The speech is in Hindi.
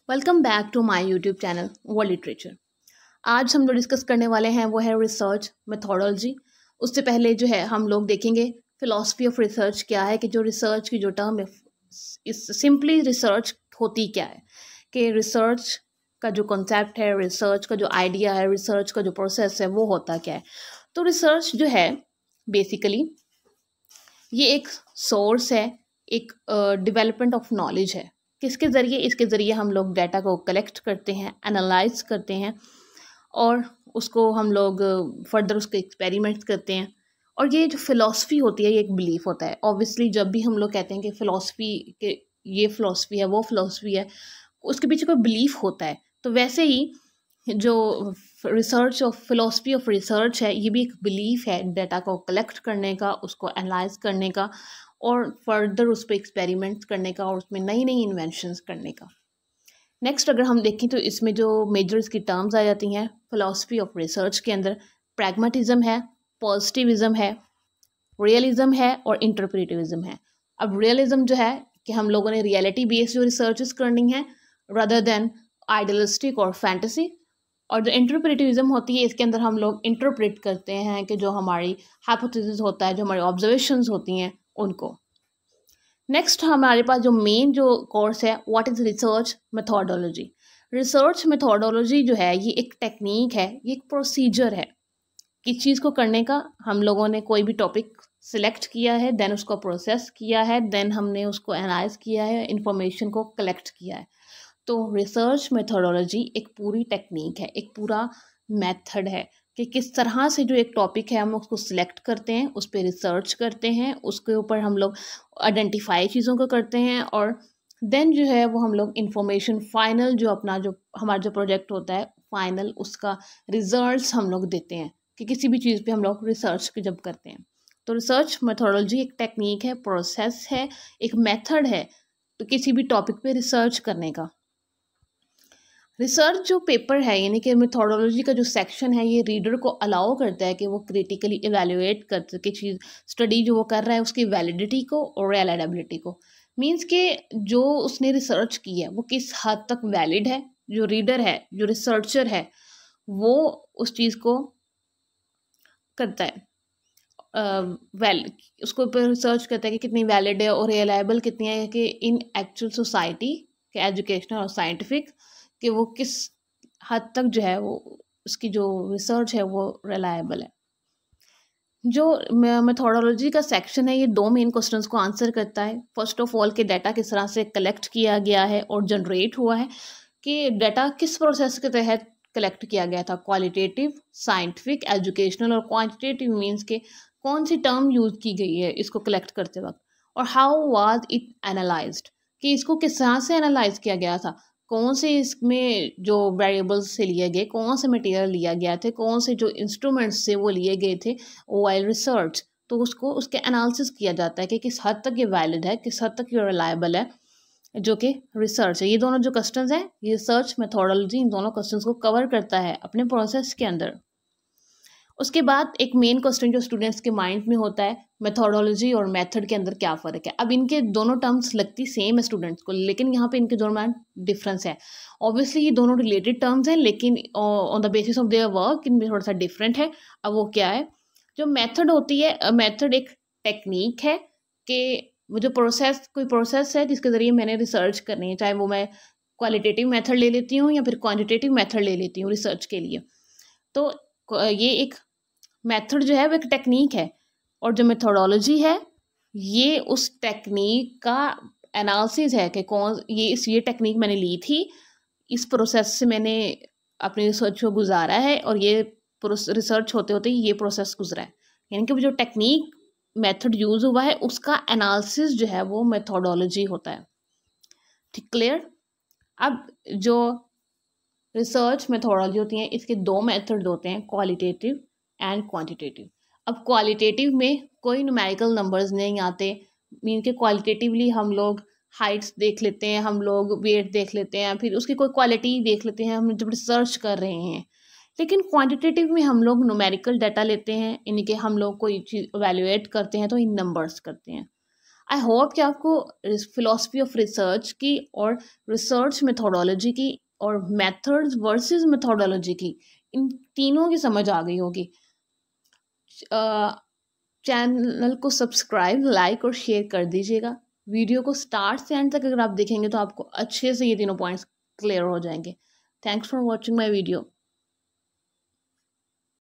Welcome back to my YouTube channel world literature. आज हम जो डिस्कस करने वाले हैं वो है रिसर्च मेथोडोलॉजी। उससे पहले जो है हम लोग देखेंगे फिलॉसफी ऑफ रिसर्च क्या है, कि जो रिसर्च की जो टर्म है इस सिंपली रिसर्च होती क्या है, कि रिसर्च का जो कॉन्सेप्ट है, रिसर्च का जो आइडिया है, रिसर्च का जो प्रोसेस है वो होता क्या है। तो रिसर्च जो है बेसिकली ये एक सोर्स है, एक डेवलपमेंट ऑफ नॉलेज है। किसके ज़रिए? इसके ज़रिए हम लोग डाटा को कलेक्ट करते हैं, एनालाइज करते हैं और उसको हम लोग फर्दर उसके एक्सपेरिमेंट्स करते हैं। और ये जो फ़िलॉसफी होती है ये एक बिलीफ होता है। ऑब्वियसली जब भी हम लोग कहते हैं कि फ़िलॉसफी के ये फ़िलॉसफी है, वो फ़िलॉसफी है, उसके पीछे कोई बिलीफ होता है। तो वैसे ही जो research of philosophy of research है ये भी एक बिलीफ है, डाटा को कलेक्ट करने का, उसको एनालाइज करने का और फर्दर उस पर एक्सपेरिमेंट्स करने का और उसमें नई नई इन्वेंशंस करने का। नेक्स्ट अगर हम देखें तो इसमें जो मेजर इसकी टर्म्स आ जाती हैं फिलॉसफी ऑफ रिसर्च के अंदर, प्रैग्मेटिज्म है, पॉजिटिविज्म है, रियलिज्म है और इंटरप्रेटिविज्म है। अब रियलिज्म जो है कि हम लोगों ने रियलिटी बेस्ड जो रिसर्चेस करनी है रादर देन आइडियलिस्टिक और फैंटेसी। और जो इंटरप्रेटिविज्म होती है इसके अंदर हम लोग इंटरप्रेट करते हैं कि जो हमारी हाइपोथेसिस होता है, जो हमारी ऑब्जर्वेशंस होती हैं उनको। नेक्स्ट हमारे पास जो मेन जो कोर्स है what is research methodology. Research methodology जो है ये एक टेक्निक है, ये एक प्रोसीजर है। किस चीज़ को करने का? हम लोगों ने कोई भी टॉपिक सिलेक्ट किया है, देन उसको प्रोसेस किया है, देन हमने उसको एनालाइज किया है, इंफॉर्मेशन को कलेक्ट किया है। तो रिसर्च मेथोडोलॉजी एक पूरी टेक्निक है, एक पूरा मेथड है कि किस तरह से जो एक टॉपिक है हम उसको सिलेक्ट करते हैं, उस पर रिसर्च करते हैं, उसके ऊपर हम लोग आइडेंटिफाई चीज़ों को करते हैं और देन जो है वो हम लोग इंफॉर्मेशन फाइनल जो अपना जो हमारा जो प्रोजेक्ट होता है फाइनल उसका रिजल्ट्स हम लोग देते हैं कि किसी भी चीज़ पे हम लोग रिसर्च जब करते हैं। तो रिसर्च मेथोडोलॉजी एक टेक्निक है, प्रोसेस है, एक मेथड है तो किसी भी टॉपिक पे रिसर्च करने का। रिसर्च जो पेपर है यानी कि मेथोडोलॉजी का जो सेक्शन है ये रीडर को अलाउ करता है कि वो क्रिटिकली इवेल्युएट कर सके चीज़, स्टडी जो वो कर रहा है उसकी वैलिडिटी को और रिलायबिलिटी को। मींस के जो उसने रिसर्च की है वो किस हद तक वैलिड है, जो रीडर है, जो रिसर्चर है वो उस चीज़ को करता है वेल उसको ऊपर रिसर्च करता है कि कितनी वैलिड है और रिलायबल कितनी है कि इन एक्चुअल सोसाइटी के एजुकेशनल और साइंटिफिक, कि वो किस हद तक जो है वो उसकी जो रिसर्च है वो रिलायबल है। जो मेथोडोलॉजी का सेक्शन है ये दो मेन क्वेश्चंस को आंसर करता है। फर्स्ट ऑफ ऑल कि डाटा किस तरह से कलेक्ट किया गया है और जनरेट हुआ है, कि डाटा किस प्रोसेस के तहत कलेक्ट किया गया था, क्वालिटेटिव, साइंटिफिक, एजुकेशनल और क्वांटिटेटिव मींस के कौन सी टर्म यूज़ की गई है इसको कलेक्ट करते वक्त, और हाउ वाज इट एनालाइज्ड, कि इसको किस तरह से एनालाइज किया गया था, कौन से इसमें जो वेरिएबल्स से लिए गए, कौन से मटेरियल लिया गया थे, कौन से जो इंस्ट्रूमेंट्स से वो लिए गए थे वाइल रिसर्च। तो उसको उसके एनालिसिस किया जाता है कि किस हद तक ये वैलिड है, किस हद तक ये रिलायबल है, जो कि रिसर्च है। ये दोनों जो क्वेश्चंस हैं ये रिसर्च मेथोडोलॉजी इन दोनों क्वेश्चंस को कवर करता है अपने प्रोसेस के अंदर। उसके बाद एक मेन क्वेश्चन जो स्टूडेंट्स के माइंड में होता है, मेथोडोलॉजी और मेथड के अंदर क्या फ़र्क है। अब इनके दोनों टर्म्स लगती सेम है स्टूडेंट्स को, लेकिन यहाँ पे इनके दोनों में डिफरेंस है। ऑब्वियसली ये दोनों रिलेटेड टर्म्स हैं लेकिन on the basis of their work इनमें थोड़ा सा डिफरेंट है। अब वो क्या है? जो मेथड होती है, मेथड एक टेक्निक है कि वो जो प्रोसेस, कोई प्रोसेस है जिसके ज़रिए मैंने रिसर्च करनी है, चाहे वो मैं क्वालिटेटिव मेथड ले लेती हूँ या फिर क्वान्टिटेटिव मेथड ले लेती हूँ रिसर्च के लिए। तो ये एक मेथड जो है वो एक टेक्निक है और जो मेथोडोलॉजी है ये उस टेक्निक का एनालिसिस है कि कौन ये टेक्निक मैंने ली थी, इस प्रोसेस से मैंने अपनी रिसर्च को गुजारा है और ये रिसर्च होते होते ये प्रोसेस गुजरा है। यानी कि वो जो टेक्निक मेथड यूज़ हुआ है उसका एनालिसिस जो है वो मेथोडोलॉजी होता है। ठीक, क्लियर? अब जो रिसर्च मेथोडोलॉजी होती है इसके दो मेथड होते हैं, क्वालिटेटिव एंड क्वांटिटेटिव। अब क्वालिटेटिव में कोई न्यूमेरिकल नंबर्स नहीं आते, मीन के क्वालिटेटिवली हम लोग हाइट्स देख लेते हैं, हम लोग वेट देख लेते हैं, फिर उसकी कोई क्वालिटी देख लेते हैं हम जब रिसर्च कर रहे हैं। लेकिन क्वांटिटेटिव में हम लोग न्यूमेरिकल डाटा लेते हैं, यानी कि हम लोग कोई चीज़ इवैल्यूएट करते हैं तो इन नंबर्स करते हैं। आई होप कि आपको फिलॉसफी ऑफ रिसर्च की और रिसर्च मेथोडोलॉजी की और मेथड्स वर्सेस मेथोडोलॉजी की, इन तीनों की समझ आ गई होगी। चैनल को सब्सक्राइब, लाइक और शेयर कर दीजिएगा। वीडियो को स्टार्ट से एंड तक अगर आप देखेंगे तो आपको अच्छे से ये तीनों पॉइंट्स क्लियर हो जाएंगे। Thanks for watching my video.